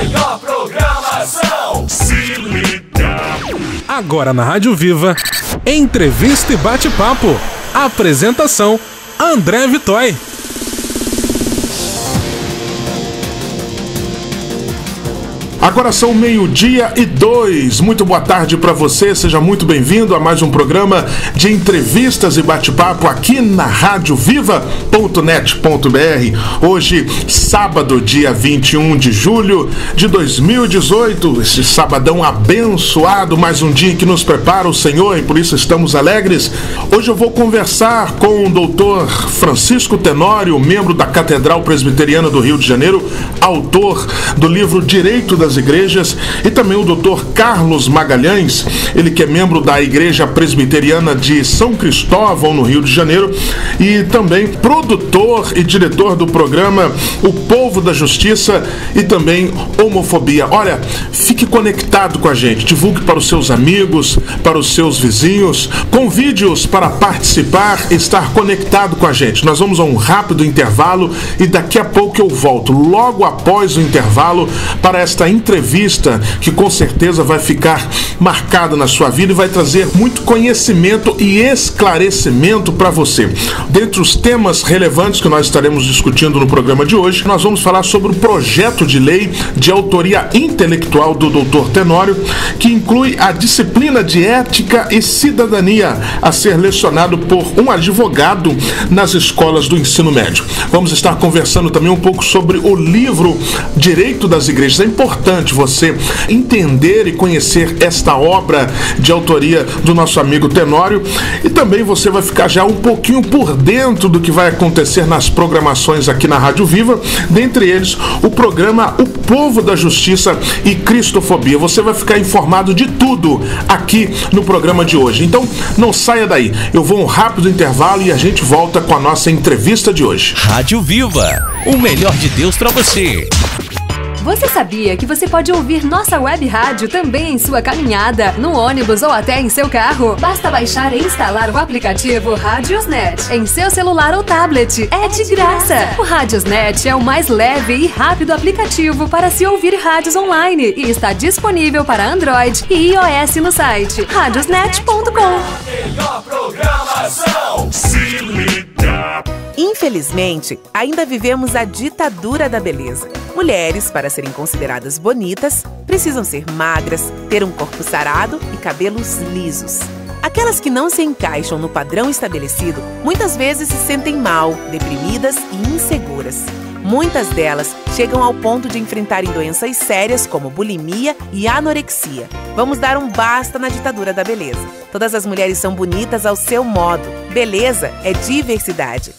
melhor programação. Se liga. Agora na Rádio Viva, entrevista e bate-papo. Apresentação, André Vitói. Agora são 12:02. Muito boa tarde para você, seja muito bem-vindo a mais um programa de entrevistas e bate-papo aqui na radioviva.net.br. Hoje, sábado, dia 21 de julho de 2018, esse sabadão abençoado, mais um dia que nos prepara o Senhor e por isso estamos alegres. Hoje eu vou conversar com o doutor Francisco Tenório, membro da Catedral Presbiteriana do Rio de Janeiro, autor do livro Direito das Igrejas, e também o Dr. Carlos Magalhães, ele que é membro da Igreja Presbiteriana de São Cristóvão, no Rio de Janeiro, e também produtor e diretor do programa O Povo da Justiça e também Homofobia. Olha, fique conectado com a gente, divulgue para os seus amigos, para os seus vizinhos, convide-os para participar, estar conectado com a gente. Nós vamos a um rápido intervalo e daqui a pouco eu volto, logo após o intervalo, para esta entrevista que com certeza vai ficar marcada na sua vida e vai trazer muito conhecimento e esclarecimento para você. Dentre os temas relevantes que nós estaremos discutindo no programa de hoje, nós vamos falar sobre o projeto de lei de autoria intelectual do Dr. Tenório, que inclui a disciplina de ética e cidadania a ser lecionado por um advogado nas escolas do ensino médio. Vamos estar conversando também um pouco sobre o livro Direito das Igrejas. É importante você entender e conhecer esta obra de autoria do nosso amigo Tenório, e também você vai ficar já um pouquinho por dentro do que vai acontecer nas programações aqui na Rádio Viva, dentre eles o programa O Povo da Justiça e Cristofobia. Você vai ficar informado de tudo aqui no programa de hoje. Então não saia daí, eu vou um rápido intervalo e a gente volta com a nossa entrevista de hoje. Rádio Viva, o melhor de Deus para você. Você sabia que você pode ouvir nossa web rádio também em sua caminhada, no ônibus ou até em seu carro? Basta baixar e instalar o aplicativo Radiosnet em seu celular ou tablet. É de graça! O Radiosnet é o mais leve e rápido aplicativo para se ouvir rádios online e está disponível para Android e iOS no site radiosnet.com. Melhor programação. Se liga. Infelizmente, ainda vivemos a ditadura da beleza. Mulheres, para serem consideradas bonitas, precisam ser magras, ter um corpo sarado e cabelos lisos. Aquelas que não se encaixam no padrão estabelecido, muitas vezes se sentem mal, deprimidas e inseguras. Muitas delas chegam ao ponto de enfrentarem doenças sérias como bulimia e anorexia. Vamos dar um basta na ditadura da beleza. Todas as mulheres são bonitas ao seu modo. Beleza é diversidade.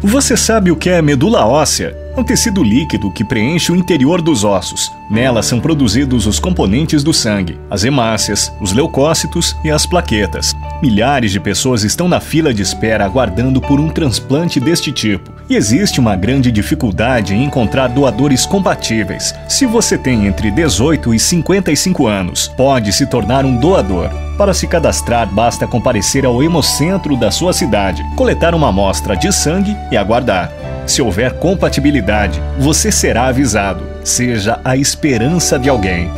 Você sabe o que é medula óssea? É um tecido líquido que preenche o interior dos ossos. Nela são produzidos os componentes do sangue, as hemácias, os leucócitos e as plaquetas. Milhares de pessoas estão na fila de espera aguardando por um transplante deste tipo. E existe uma grande dificuldade em encontrar doadores compatíveis. Se você tem entre 18 e 55 anos, pode se tornar um doador. Para se cadastrar, basta comparecer ao hemocentro da sua cidade, coletar uma amostra de sangue e aguardar. Se houver compatibilidade, você será avisado. Seja a esperança de alguém.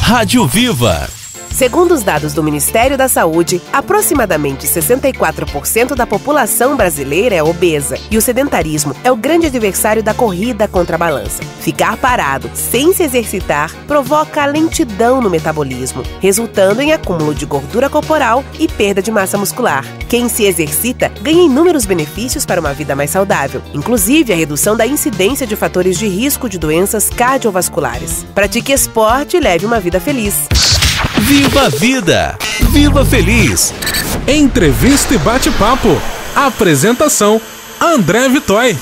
Rádio Viva. Segundo os dados do Ministério da Saúde, aproximadamente 64% da população brasileira é obesa e o sedentarismo é o grande adversário da corrida contra a balança. Ficar parado, sem se exercitar, provoca lentidão no metabolismo, resultando em acúmulo de gordura corporal e perda de massa muscular. Quem se exercita ganha inúmeros benefícios para uma vida mais saudável, inclusive a redução da incidência de fatores de risco de doenças cardiovasculares. Pratique esporte e leve uma vida feliz. Viva a vida! Viva feliz! Entrevista e bate-papo. Apresentação, André Vitói.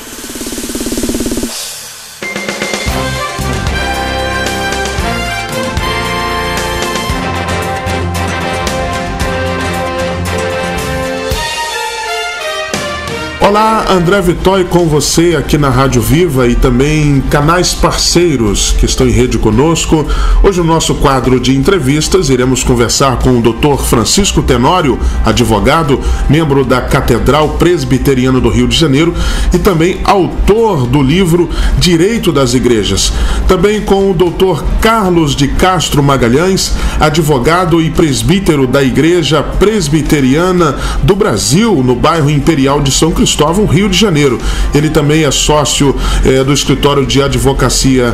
Olá, André Vitói com você aqui na Rádio Viva e também canais parceiros que estão em rede conosco. Hoje no nosso quadro de entrevistas iremos conversar com o Dr. Francisco Tenório, advogado, membro da Catedral Presbiteriana do Rio de Janeiro e também autor do livro Direito das Igrejas. Também com o Dr. Carlos de Castro Magalhães, advogado e presbítero da Igreja Presbiteriana do Brasil, no bairro Imperial de São Cristóvão, Rio de Janeiro. Ele também é sócio do escritório de advocacia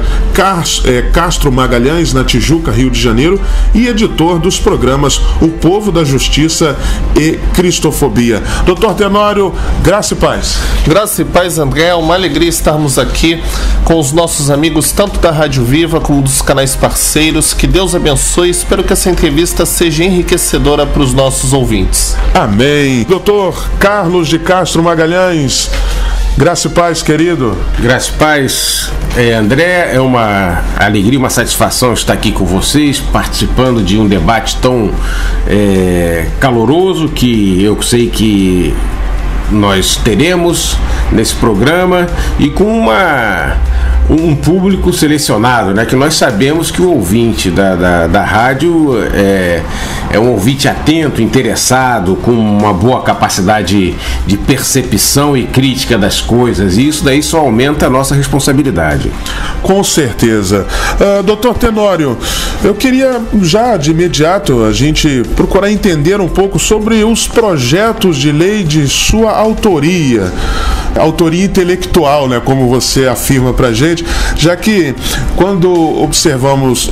Castro Magalhães, na Tijuca, Rio de Janeiro, e editor dos programas O Povo da Justiça e Cristofobia. Doutor Tenório, graça e paz. Graça e paz, André. É uma alegria estarmos aqui com os nossos amigos, tanto da Rádio Viva como dos canais parceiros. Que Deus abençoe. Espero que essa entrevista seja enriquecedora para os nossos ouvintes. Amém. Doutor Carlos de Castro Magalhães, graça e paz, querido. Graça e paz, André, é uma alegria, uma satisfação estar aqui com vocês, participando de um debate tão caloroso que eu sei que nós teremos nesse programa e com um público selecionado, né? Que nós sabemos que o ouvinte da rádio é um ouvinte atento, interessado, com uma boa capacidade de percepção e crítica das coisas, e isso daí só aumenta a nossa responsabilidade. Com certeza. Doutor Tenório, eu queria já de imediato a gente procurar entender um pouco sobre os projetos de lei de sua autoria intelectual, né, como você afirma pra gente, já que quando observamos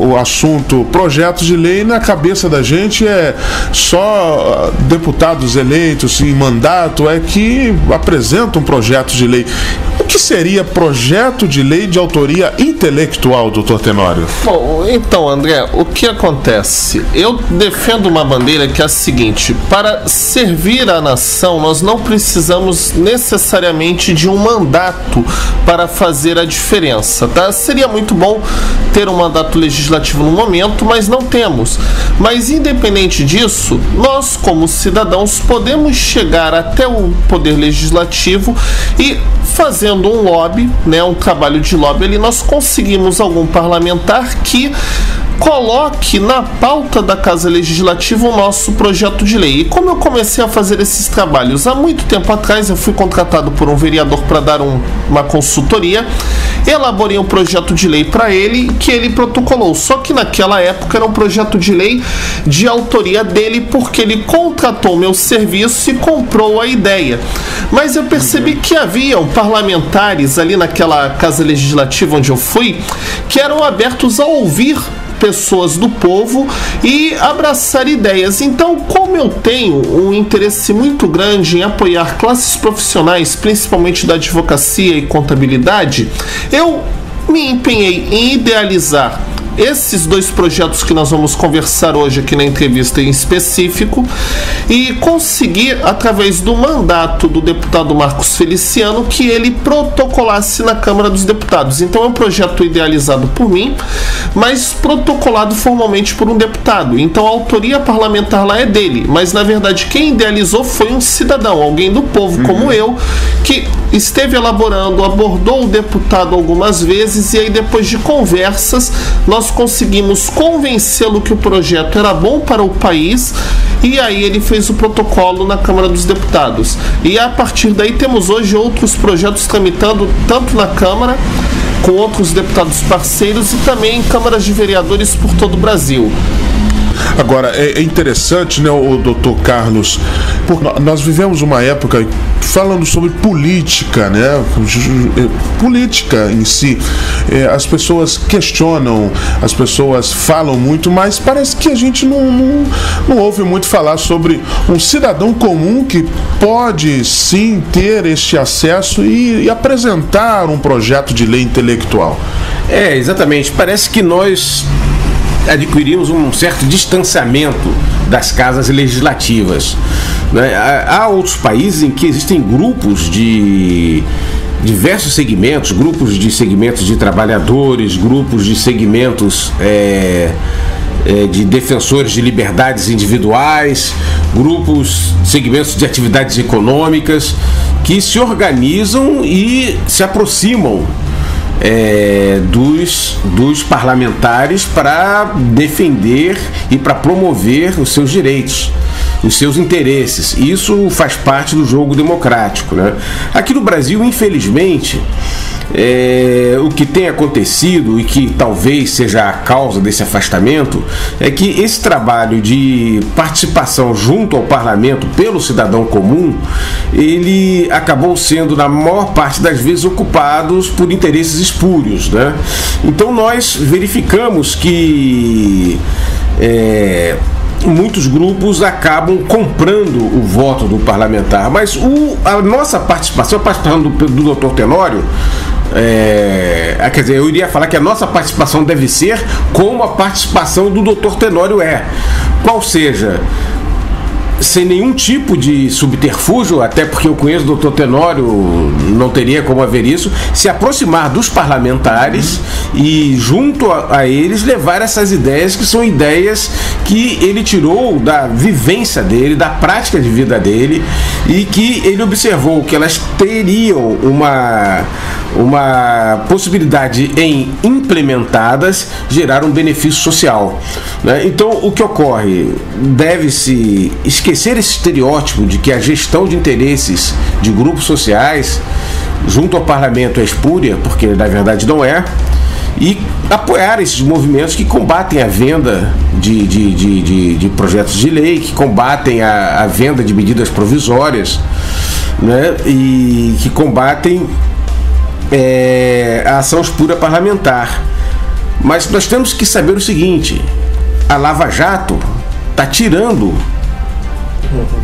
o assunto projetos de lei, na cabeça da gente é só deputados eleitos em mandato que apresentam projetos de lei. O que seria projeto de lei de autoria intelectual, doutor Tenório? Bom, então, André, o que acontece? Eu defendo uma bandeira que é a seguinte: para servir a nação, nós não precisamos necessariamente de um mandato para fazer a diferença, tá? Seria muito bom ter um mandato legislativo no momento, mas não temos. Mas independente disso, nós como cidadãos podemos chegar até o poder legislativo e, fazendo um lobby, né, um trabalho de lobby ali, nós conseguimos algum parlamentar que coloque na pauta da Casa Legislativa o nosso projeto de lei. E como eu comecei a fazer esses trabalhos? Há muito tempo atrás eu fui contratado por um vereador para dar uma consultoria, elaborei um projeto de lei para ele, que ele protocolou. Só que naquela época era um projeto de lei de autoria dele, porque ele contratou meu serviço e comprou a ideia. Mas eu percebi que haviam parlamentares ali naquela Casa Legislativa onde eu fui, que eram abertos a ouvir pessoas do povo e abraçar ideias. Então, como eu tenho um interesse muito grande em apoiar classes profissionais, principalmente da advocacia e contabilidade, eu me empenhei em idealizar esses dois projetos que nós vamos conversar hoje aqui na entrevista em específico e conseguir, através do mandato do deputado Marcos Feliciano, que ele protocolasse na Câmara dos Deputados. Então é um projeto idealizado por mim, mas protocolado formalmente por um deputado. Então a autoria parlamentar lá é dele, mas na verdade quem idealizou foi um cidadão, alguém do povo como eu, que esteve elaborando, abordou o deputado algumas vezes e aí depois de conversas nós conseguimos convencê-lo que o projeto era bom para o país e aí ele fez o protocolo na Câmara dos Deputados. E a partir daí temos hoje outros projetos tramitando tanto na Câmara com outros deputados parceiros e também em câmaras de vereadores por todo o Brasil. Agora, é interessante, né, o doutor Carlos, porque nós vivemos uma época falando sobre política, né, política em si. As pessoas questionam, as pessoas falam muito, mas parece que a gente não ouve muito falar sobre um cidadão comum que pode sim ter este acesso e apresentar um projeto de lei intelectual. Exatamente. Parece que nós adquirimos um certo distanciamento das casas legislativas, né? Há outros países em que existem grupos de diversos segmentos, grupos de segmentos de trabalhadores, grupos de segmentos de defensores de liberdades individuais, grupos, segmentos de atividades econômicas que se organizam e se aproximam dos parlamentares para defender e para promover os seus direitos, os seus interesses. Isso faz parte do jogo democrático, né? Aqui no Brasil, infelizmente, o que tem acontecido e que talvez seja a causa desse afastamento é que esse trabalho de participação junto ao parlamento pelo cidadão comum, ele acabou sendo, na maior parte das vezes, ocupados por interesses espúrios, né? Então nós verificamos que muitos grupos acabam comprando o voto do parlamentar, mas a nossa participação, a participação do Dr. Tenório, quer dizer, eu iria falar que a nossa participação deve ser como a participação do Dr. Tenório é, qual seja, sem nenhum tipo de subterfúgio, até porque eu conheço o Dr. Tenório, não teria como haver isso, se aproximar dos parlamentares e junto a eles levar essas ideias que são ideias que ele tirou da vivência dele, da prática de vida dele, e que ele observou que elas teriam uma possibilidade em implementadas gerar um benefício social, né? Então o que ocorre? Deve-se esquecer esse estereótipo de que a gestão de interesses de grupos sociais junto ao parlamento é espúria, porque na verdade não é, e apoiar esses movimentos que combatem a venda de projetos de lei, que combatem a venda de medidas provisórias, né? E que combatem a ação espúria parlamentar. Mas nós temos que saber o seguinte: a Lava Jato está tirando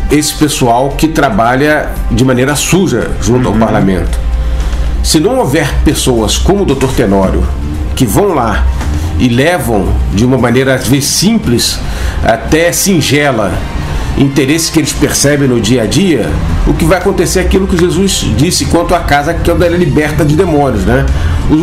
esse pessoal que trabalha de maneira suja junto ao parlamento. Se não houver pessoas como o Dr. Tenório que vão lá e levam de uma maneira às vezes simples, até singela, interesses que eles percebem no dia a dia, o que vai acontecer é aquilo que Jesus disse quanto à casa que ela é liberta de demônios, né?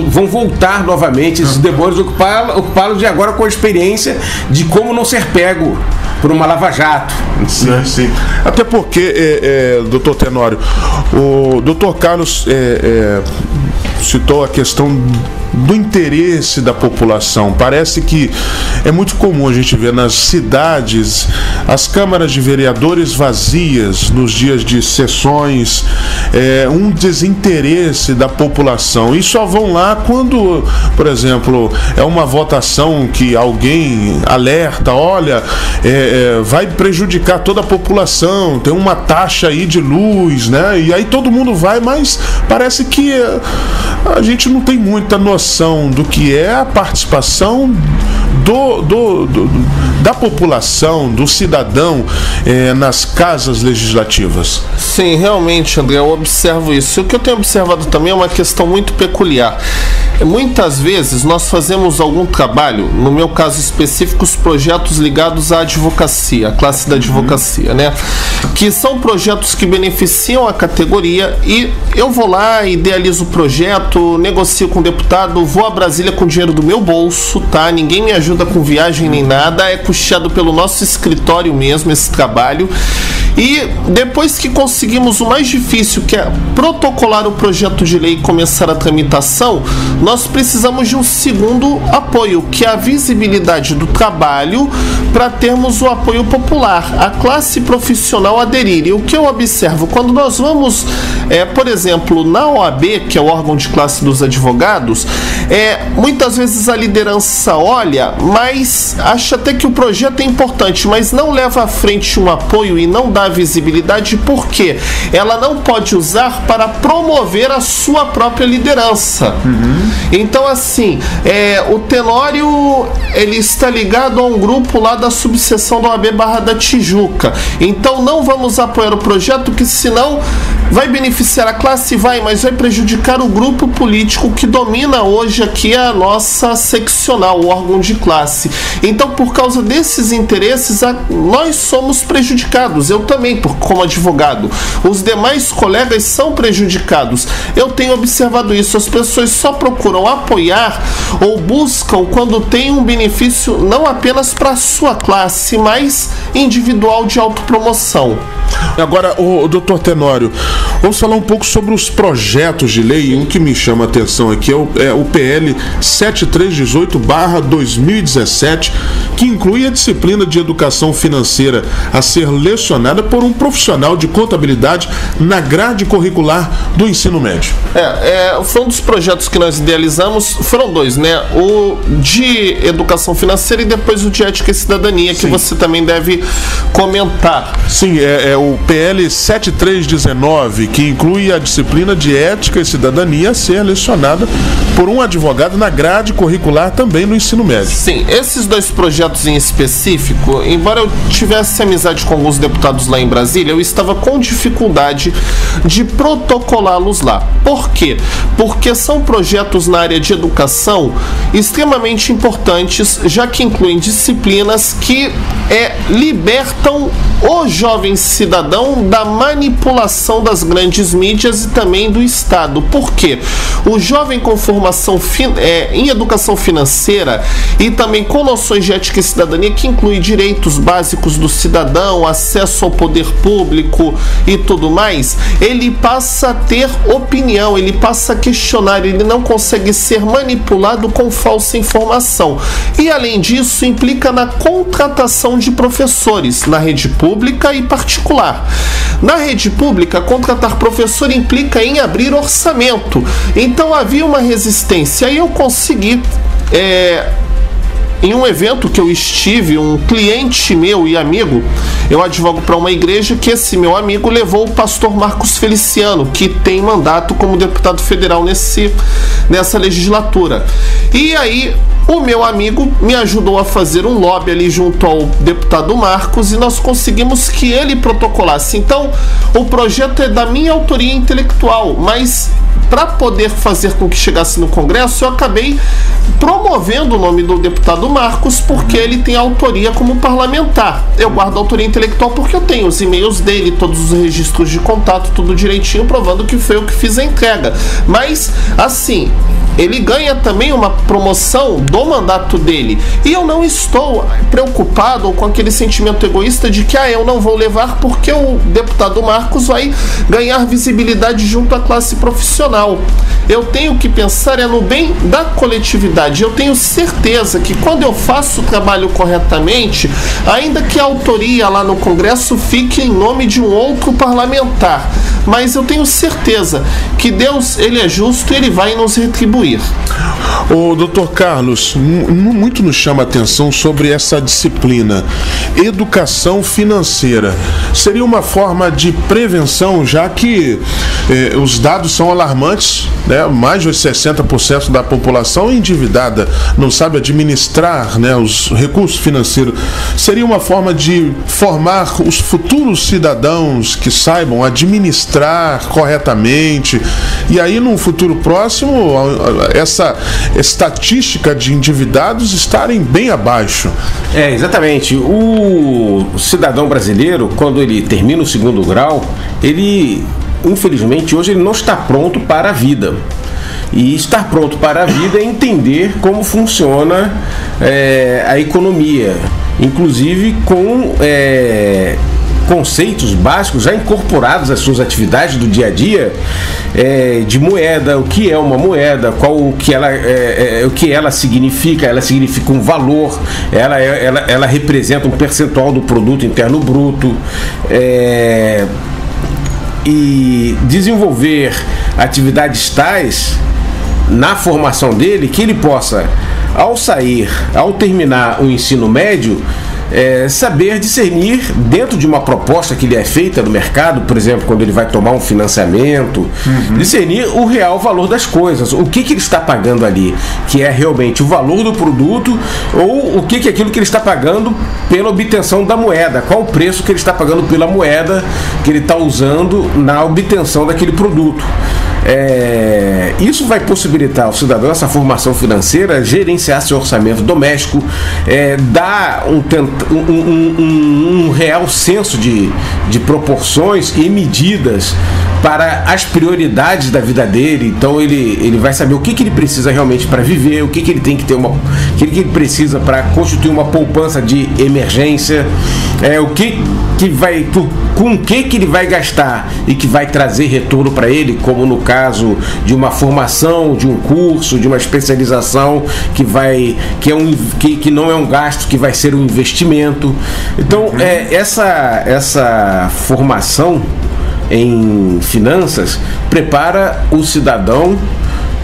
Vão voltar novamente esses demônios, ocupá-los de agora com a experiência de como não ser pego por uma lava-jato. Sim, sim. Até porque, doutor Tenório, o doutor Carlos citou a questão do interesse da população. Parece que é muito comum a gente ver nas cidades as câmaras de vereadores vazias nos dias de sessões, um desinteresse da população, e só vão lá quando, por exemplo, é uma votação que alguém alerta, olha, vai prejudicar toda a população, tem uma taxa aí de luz, né? E aí todo mundo vai, mas parece que a gente não tem muita noção do que é a participação da população, do cidadão nas casas legislativas. Sim, realmente, André, eu observo isso. E o que eu tenho observado também é uma questão muito peculiar. Muitas vezes nós fazemos algum trabalho, no meu caso específico, os projetos ligados à advocacia, a classe da advocacia, né? Que são projetos que beneficiam a categoria, e eu vou lá, idealizo o projeto, negocio com o deputado, vou a Brasília com dinheiro do meu bolso, tá? Ninguém me ajuda com viagem nem nada, é custeado pelo nosso escritório mesmo esse trabalho. E depois que conseguimos o mais difícil, que é protocolar o projeto de lei e começar a tramitação, nós precisamos de um segundo apoio, que é a visibilidade do trabalho, para termos o apoio popular, a classe profissional aderir. E o que eu observo, quando nós vamos, por exemplo, na OAB, que é o órgão de classe dos advogados, muitas vezes a liderança olha, mas acha até que o projeto é importante, mas não leva à frente um apoio e não dá visibilidade, porque ela não pode usar para promover a sua própria liderança. Então, assim, o Tenório, ele está ligado a um grupo lá da subseção da OAB Barra da Tijuca. Então não vamos apoiar o projeto, que senão Vai beneficiar a classe? Vai, mas vai prejudicar o grupo político que domina hoje aqui a nossa seccional, o órgão de classe. Então, por causa desses interesses, nós somos prejudicados. Eu também, como advogado. Os demais colegas são prejudicados. Eu tenho observado isso. As pessoas só procuram apoiar ou buscam quando tem um benefício não apenas para a sua classe, mas individual de autopromoção. Agora, o doutor Tenório, vamos falar um pouco sobre os projetos de lei. Um que me chama a atenção aqui é o PL 7318/2017, que inclui a disciplina de educação financeira a ser lecionada por um profissional de contabilidade na grade curricular do ensino médio. Foi um dos projetos que nós idealizamos, foram dois, né? O de educação financeira e depois o de ética e cidadania, que você também deve comentar. Sim, é o PL 7319, que inclui a disciplina de ética e cidadania a ser lecionada por um advogado na grade curricular também no ensino médio. Sim, esses dois projetos em específico, embora eu tivesse amizade com alguns deputados lá em Brasília, eu estava com dificuldade de protocolá-los lá. Por quê? Porque são projetos na área de educação extremamente importantes, já que incluem disciplinas que libertam o jovem cidadão da manipulação das grandes mídias e também do Estado. Por quê? O jovem com formação em educação financeira e também com noções de ética e cidadania, que inclui direitos básicos do cidadão, acesso ao poder público e tudo mais, ele passa a ter opinião, ele passa a questionar, ele não consegue ser manipulado com falsa informação. E além disso, implica na contratação de professores na rede pública e particular. Na rede pública, contratar professor implica em abrir orçamento. Então havia uma resistência. Aí eu consegui, em um evento que eu estive, um cliente meu e amigo, eu advogo para uma igreja, que esse meu amigo levou o pastor Marcos Feliciano, que tem mandato como deputado federal nessa legislatura. E aí o meu amigo me ajudou a fazer um lobby ali junto ao deputado Marcos e nós conseguimos que ele protocolasse. Então, o projeto é da minha autoria intelectual, mas para poder fazer com que chegasse no Congresso, eu acabei promovendo o nome do deputado Marcos, porque ele tem autoria como parlamentar. Eu guardo a autoria intelectual porque eu tenho os e-mails dele, todos os registros de contato, tudo direitinho, provando que foi eu que fiz a entrega. Mas, assim, ele ganha também uma promoção do mandato dele. E eu não estou preocupado ou com aquele sentimento egoísta de que eu não vou levar porque o deputado Marcos vai ganhar visibilidade junto à classe profissional. Eu tenho que pensar no bem da coletividade. Eu tenho certeza que quando eu faço o trabalho corretamente, ainda que a autoria lá no Congresso fique em nome de um outro parlamentar, mas eu tenho certeza que Deus, ele é justo e ele vai nos retribuir. O doutor Carlos, muito nos chama a atenção sobre essa disciplina, educação financeira. Seria uma forma de prevenção, já que os dados são alarmantes, né? Mais de 60% da população endividada, não sabe administrar, né, os recursos financeiros. Seria uma forma de formar os futuros cidadãos que saibam administrar corretamente, e aí num futuro próximo essa estatística de endividados estarem bem abaixo. Exatamente. O cidadão brasileiro, quando ele termina o segundo grau, ele, infelizmente, hoje ele não está pronto para a vida. E estar pronto para a vida é entender como funciona a economia, inclusive com conceitos básicos já incorporados às suas atividades do dia a dia, de moeda, o que é uma moeda, o que ela significa. Ela significa um valor, ela representa um percentual do produto interno bruto, e desenvolver atividades tais na formação dele que ele possa, ao terminar o ensino médio, saber discernir dentro de uma proposta que lhe é feita no mercado, por exemplo, quando ele vai tomar um financiamento, discernir o real valor das coisas, o que ele está pagando ali, que é realmente o valor do produto, ou o que é aquilo que ele está pagando pela obtenção da moeda, qual o preço que ele está pagando pela moeda que ele está usando na obtenção daquele produto. Isso vai possibilitar ao cidadão, essa formação financeira, gerenciar seu orçamento doméstico, dar um real senso de proporções e medidas para as prioridades da vida dele. Então ele vai saber o que ele precisa realmente para viver, o que ele tem que ter o que ele precisa para constituir uma poupança de emergência, com o que ele vai gastar e que vai trazer retorno para ele, como no caso de uma formação, de um curso, de uma especialização que não é um gasto, que vai ser um investimento. Então essa formação em finanças prepara o cidadão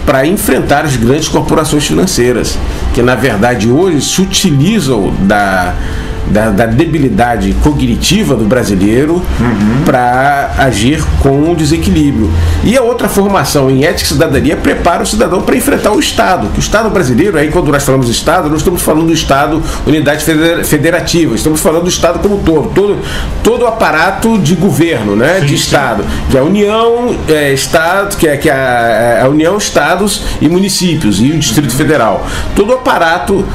para enfrentar as grandes corporações financeiras, que na verdade hoje se utilizam da debilidade cognitiva do brasileiro para agir com o desequilíbrio. E a outra formação em ética e cidadania prepara o cidadão para enfrentar o Estado. O Estado brasileiro, aí quando nós falamos do Estado, não estamos falando do Estado unidade federativa, estamos falando do Estado como todo o aparato de governo, né, de Estado, que é a União, Estado, que é a União, Estados e municípios e o Distrito Federal. Todo o aparato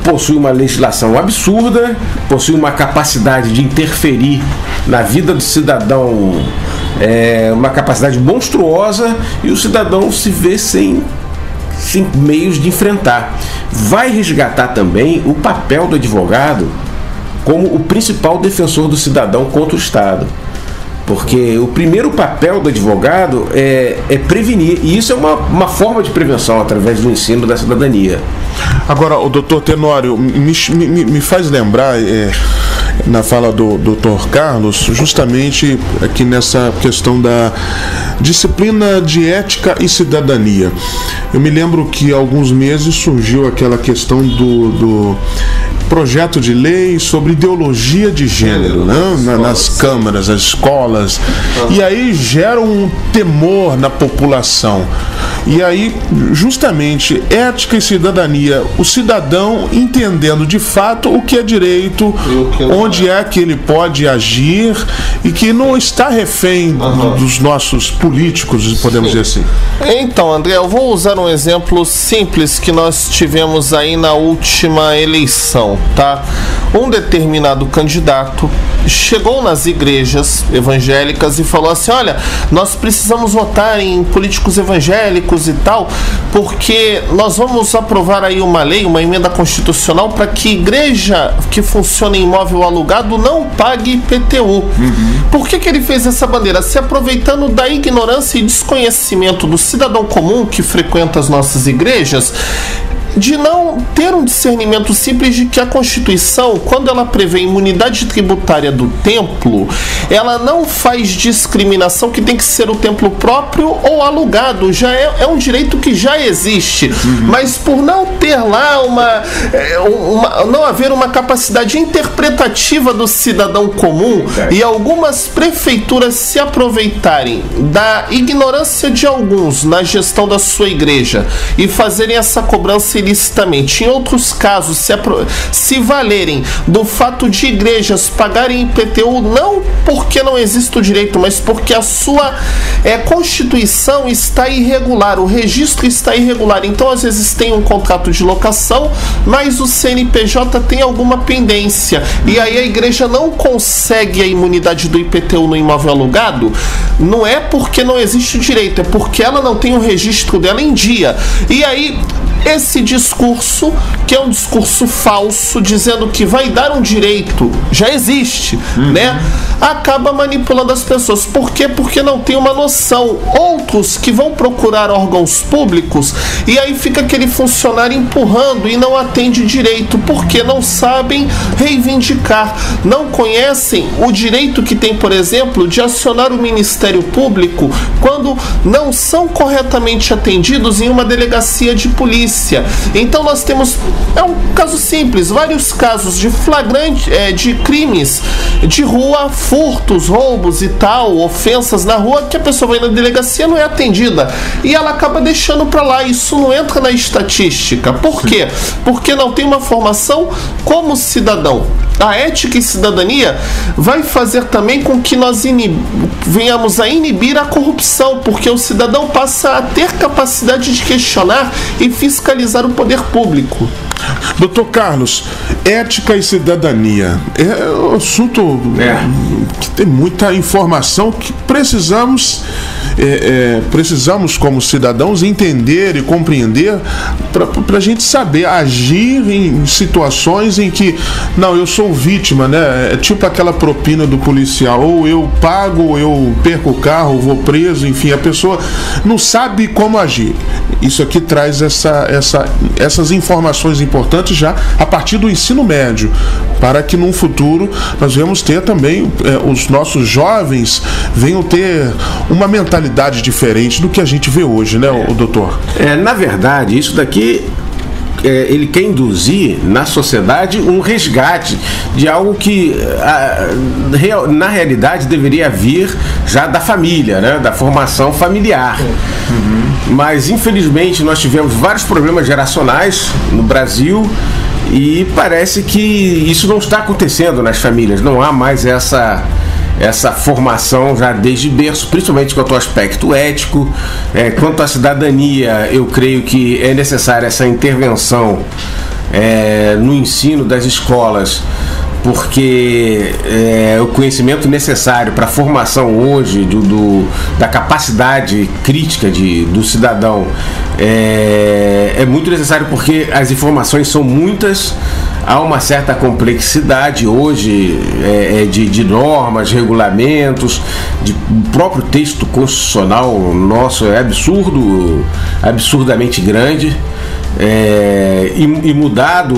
possui uma legislação absurda, possui uma capacidade de interferir na vida do cidadão, uma capacidade monstruosa, e o cidadão se vê sem meios de enfrentar. Vai resgatar também o papel do advogado como o principal defensor do cidadão contra o Estado. Porque o primeiro papel do advogado é prevenir, e isso é uma forma de prevenção através do ensino da cidadania. Agora, o doutor Tenório me faz lembrar, na fala do doutor Carlos, justamente aqui nessa questão da disciplina de ética e cidadania. Eu me lembro que há alguns meses surgiu aquela questão do projeto de lei sobre ideologia de gênero, né? Nas câmaras, nas escolas, e aí gera um temor na população. E aí, justamente, ética e cidadania, o cidadão entendendo de fato o que é direito, onde é que ele pode agir, e que não está refém dos nossos políticos, podemos dizer assim. Então, André, eu vou usar um exemplo simples que nós tivemos aí na última eleição, tá? Um determinado candidato chegou nas igrejas evangélicas e falou assim: olha, nós precisamos votar em políticos evangélicos e tal, porque nós vamos aprovar aí uma lei, uma emenda constitucional, para que igreja que funciona em imóvel alugado não pague IPTU. Por que ele fez essa bandeira? Se aproveitando da ignorância e desconhecimento do cidadão comum que frequenta as nossas igrejas, de não ter um discernimento simples de que a Constituição, quando ela prevê imunidade tributária do templo, ela não faz discriminação que tem que ser o templo próprio ou alugado. Já é um direito que já existe. Mas por não ter lá não haver uma capacidade interpretativa do cidadão comum, e algumas prefeituras se aproveitarem da ignorância de alguns na gestão da sua igreja e fazerem essa cobrança ilicitamente, em outros casos se valerem do fato de igrejas pagarem IPTU não porque não existe o direito, mas porque a sua Constituição está irregular, o registro está irregular. Então às vezes tem um contrato de locação, mas o CNPJ tem alguma pendência, e aí a igreja não consegue a imunidade do IPTU no imóvel alugado. Não é porque não existe o direito, é porque ela não tem o registro dela em dia. E aí esse discurso, que é um discurso falso, dizendo que vai dar um direito, já existe, né? Acaba manipulando as pessoas. Por quê? Porque não tem uma noção. Outros que vão procurar órgãos públicos, e aí fica aquele funcionário empurrando e não atende direito, porque não sabem reivindicar, não conhecem o direito que tem, por exemplo, de acionar o Ministério Público quando não são corretamente atendidos em uma delegacia de polícia. polícia. Então nós temos, é um caso simples, vários casos de flagrante, de crimes de rua, furtos, roubos e tal, ofensas na rua, que a pessoa vai na delegacia, não é atendida e ela acaba deixando pra lá. Isso não entra na estatística. Por quê? Porque não tem uma formação como cidadão. A ética e cidadania vai fazer também com que nós venhamos a inibir a corrupção, porque o cidadão passa a ter capacidade de questionar e fiscalizar o poder público. Doutor Carlos, ética e cidadania é um assunto que tem muita informação que precisamos como cidadãos entender e compreender para a gente saber agir em situações em que, não, eu sou vítima, né? É tipo aquela propina do policial, ou eu pago, ou eu perco o carro, ou vou preso, enfim, a pessoa não sabe como agir. Isso aqui traz essas informações importantes já a partir do ensino médio, para que num futuro nós venhamos ter também, os nossos jovens venham ter uma mentalidade diferente do que a gente vê hoje, né, o doutor? Na verdade, isso daqui ele quer induzir na sociedade um resgate de algo que na realidade deveria vir já da família, né? Da formação familiar. Mas infelizmente nós tivemos vários problemas geracionais no Brasil e parece que isso não está acontecendo nas famílias. Não há mais essa formação já desde berço, principalmente quanto ao aspecto ético. Quanto à cidadania, eu creio que é necessária essa intervenção no ensino das escolas, porque o conhecimento necessário para a formação hoje da capacidade crítica do cidadão é muito necessário, porque as informações são muitas. Há uma certa complexidade hoje de normas, regulamentos, o próprio texto constitucional nosso é absurdamente grande. E mudado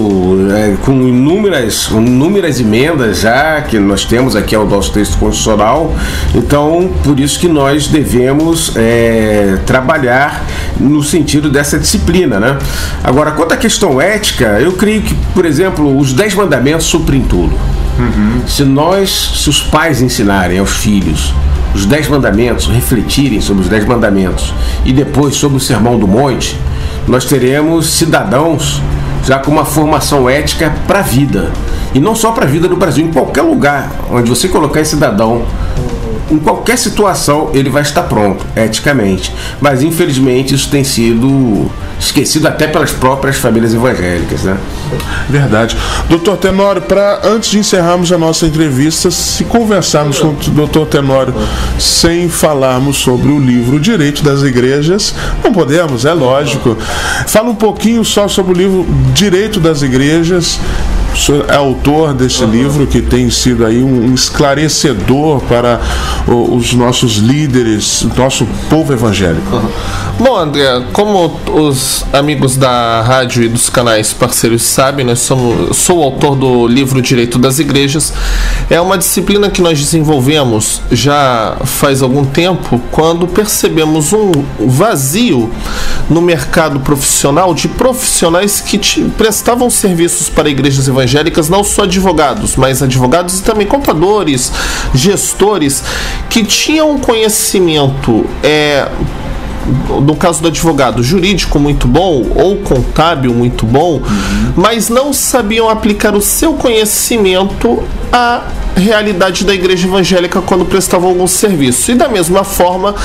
com inúmeras emendas já que nós temos aqui ao nosso texto constitucional. Então, por isso que nós devemos trabalhar no sentido dessa disciplina, né? Agora, quanto à questão ética, eu creio que, por exemplo, os 10 mandamentos suprem tudo. Se os pais ensinarem aos filhos os 10 mandamentos, refletirem sobre os 10 mandamentos e depois sobre o Sermão do Monte, nós teremos cidadãos já com uma formação ética para a vida. E não só para a vida do Brasil, em qualquer lugar onde você colocar esse cidadão, em qualquer situação, ele vai estar pronto, eticamente. Mas, infelizmente, isso tem sido esquecido até pelas próprias famílias evangélicas, né? Verdade. Doutor Tenório, antes de encerrarmos a nossa entrevista, se conversarmos com o doutor Tenório sem falarmos sobre o livro Direito das Igrejas, não podemos, é lógico. Fala um pouquinho só sobre o livro Direito das Igrejas. O senhor é autor desse livro que tem sido aí um esclarecedor para os nossos líderes, nosso povo evangélico. Bom, André, como os amigos da rádio e dos canais parceiros sabem, sou o autor do livro Direito das Igrejas. É uma disciplina que nós desenvolvemos já faz algum tempo, quando percebemos um vazio no mercado profissional de profissionais que prestavam serviços para igrejas evangélicas, não só advogados, mas advogados e também contadores, gestores, que tinham um conhecimento, no caso do advogado, jurídico muito bom ou contábil muito bom, mas não sabiam aplicar o seu conhecimento à realidade da igreja evangélica quando prestavam algum serviço. E da mesma forma,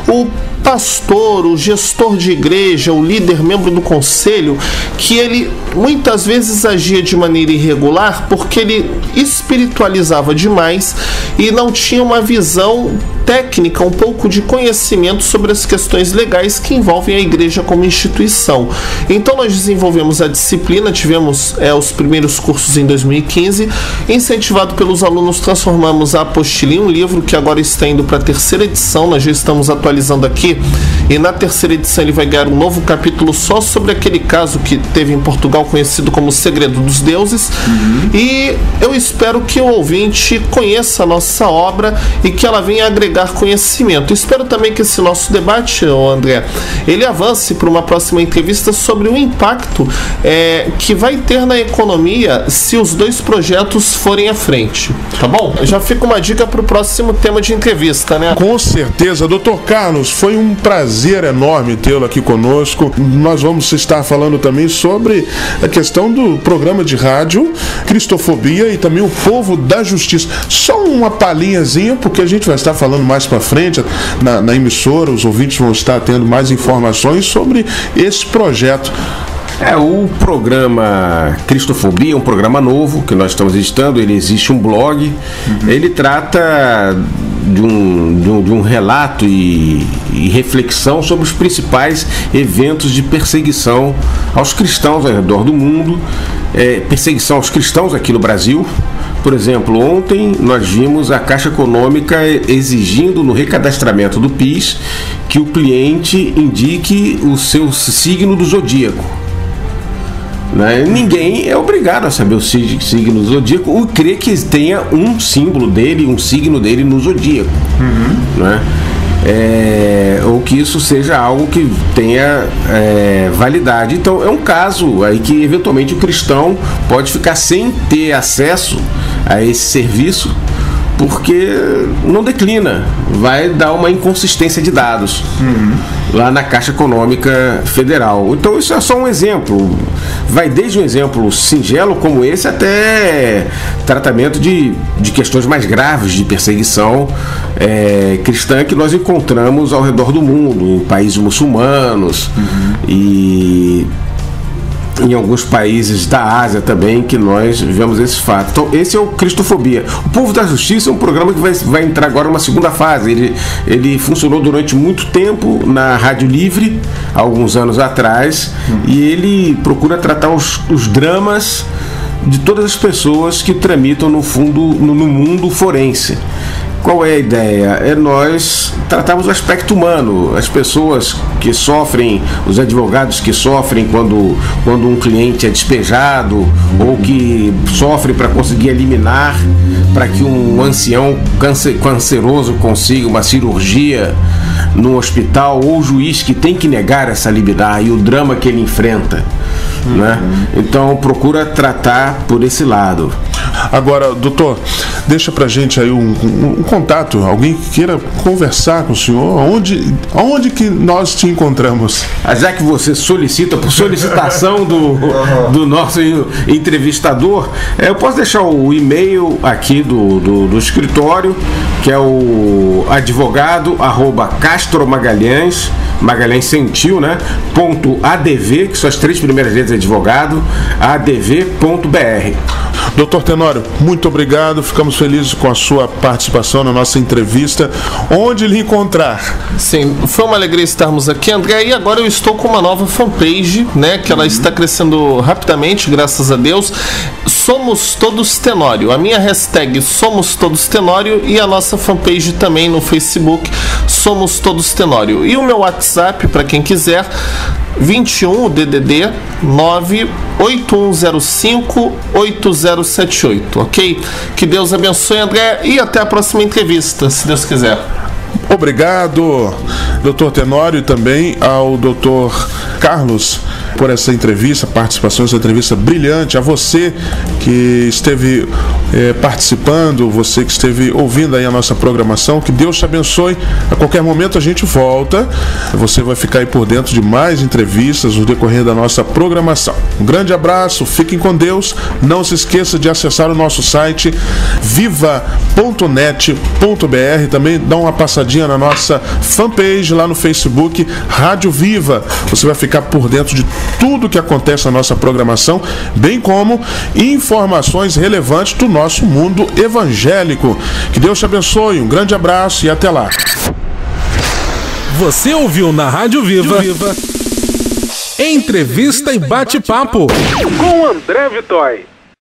o pastor, o gestor de igreja, o líder, membro do conselho, que ele muitas vezes agia de maneira irregular porque ele espiritualizava demais e não tinha uma visão técnica, um pouco de conhecimento sobre as questões legais que envolvem a igreja como instituição. Então nós desenvolvemos a disciplina, tivemos os primeiros cursos em 2015, incentivado pelos alunos, transformamos a apostila em um livro que agora está indo para a 3ª edição. Nós já estamos atualizando aqui e na terceira edição ele vai ganhar um novo capítulo só sobre aquele caso que teve em Portugal conhecido como o Segredo dos Deuses. E eu espero que o ouvinte conheça a nossa obra e que ela venha agregar conhecimento. Espero também que esse nosso debate, André, ele avance para uma próxima entrevista sobre o impacto que vai ter na economia se os dois projetos forem à frente, tá bom? Já fica uma dica para o próximo tema de entrevista, né? Com certeza. Doutor Carlos, foi um prazer enorme tê-lo aqui conosco. Nós vamos estar falando também sobre a questão do programa de rádio Cristofobia e também o Povo da Justiça. Só uma palhinhazinha, porque a gente vai estar falando mais para frente na emissora, os ouvintes vão estar tendo mais informações sobre esse projeto. O programa Cristofobia é um programa novo que nós estamos editando. Ele existe um blog. Ele trata de um relato e reflexão sobre os principais eventos de perseguição aos cristãos ao redor do mundo, perseguição aos cristãos aqui no Brasil. Por exemplo, ontem nós vimos a Caixa Econômica exigindo no recadastramento do PIS que o cliente indique o seu signo do zodíaco. Ninguém é obrigado a saber o signo do zodíaco ou crer que tenha um símbolo dele, um signo dele no zodíaco. Ou que isso seja algo que tenha validade. Então é um caso aí que eventualmente o cristão pode ficar sem ter acesso a esse serviço, porque não declina, vai dar uma inconsistência de dados lá na Caixa Econômica Federal. Então isso é só um exemplo, vai desde um exemplo singelo como esse até tratamento de questões mais graves de perseguição cristã que nós encontramos ao redor do mundo, em países muçulmanos e em alguns países da Ásia também, que nós vivemos esse fato. Então esse é o Cristofobia. O Povo da Justiça é um programa que vai entrar agora numa segunda fase. Ele funcionou durante muito tempo na Rádio Livre, há alguns anos atrás, e ele procura tratar os dramas de todas as pessoas que tramitam no mundo forense. Qual é a ideia? Nós tratarmos o aspecto humano, as pessoas que sofrem, os advogados que sofrem quando um cliente é despejado ou que sofrem para conseguir eliminar, para que um ancião canceroso consiga uma cirurgia no hospital, ou o juiz que tem que negar essa liminar e o drama que ele enfrenta. Então procura tratar por esse lado. Agora, doutor, deixa pra gente aí um contato, alguém que queira conversar com o senhor, aonde que nós te encontramos? Já que você solicita, por solicitação do nosso entrevistador, eu posso deixar o e-mail aqui do escritório, que é o advogado@castromagalhães, Magalhães sentiu, .adv, que são as 3 primeiras letras de advogado, adv.br. Doutor Tenório, muito obrigado, ficamos felizes com a sua participação na nossa entrevista. Onde lhe encontrar? Sim, foi uma alegria estarmos aqui, André, e agora eu estou com uma nova fanpage, que ela está crescendo rapidamente, graças a Deus. Somos Todos Tenório, a minha hashtag Somos Todos Tenório e a nossa fanpage também no Facebook, Somos Todos Tenório. E o meu WhatsApp, para quem quiser, 21 DDD 981058078, ok? Que Deus abençoe, André, e até a próxima entrevista, se Deus quiser. Obrigado, doutor Tenório, e também ao doutor Carlos por essa entrevista, participação, essa entrevista brilhante. A você que esteve participando, você que esteve ouvindo aí a nossa programação, que Deus te abençoe. A qualquer momento a gente volta, você vai ficar aí por dentro de mais entrevistas no decorrer da nossa programação. Um grande abraço, fiquem com Deus, não se esqueça de acessar o nosso site viva.net.br, também dá uma passadinha na nossa fanpage lá no Facebook, Rádio Viva. Você vai ficar por dentro de tudo que acontece na nossa programação, bem como informações relevantes do nosso mundo evangélico. Que Deus te abençoe, um grande abraço e até lá. Você ouviu na Rádio Viva Entrevista e Bate-Papo com André Vitói.